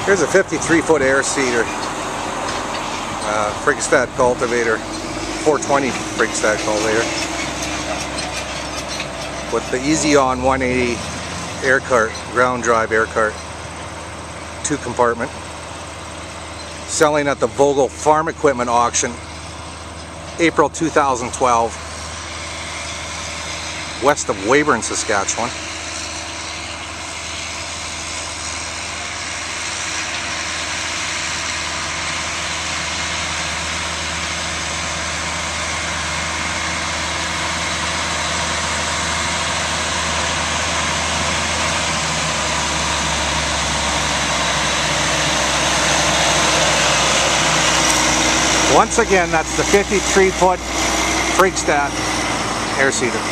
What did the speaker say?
Here's a 53-foot air seeder, Friggstad cultivator, 420 Friggstad cultivator, with the Easy On 180 air cart, ground drive air cart, 2-compartment, selling at the Vogel farm equipment auction, April 2012, west of Weyburn, Saskatchewan. Once again, that's the 53-foot Friggstad air seeder.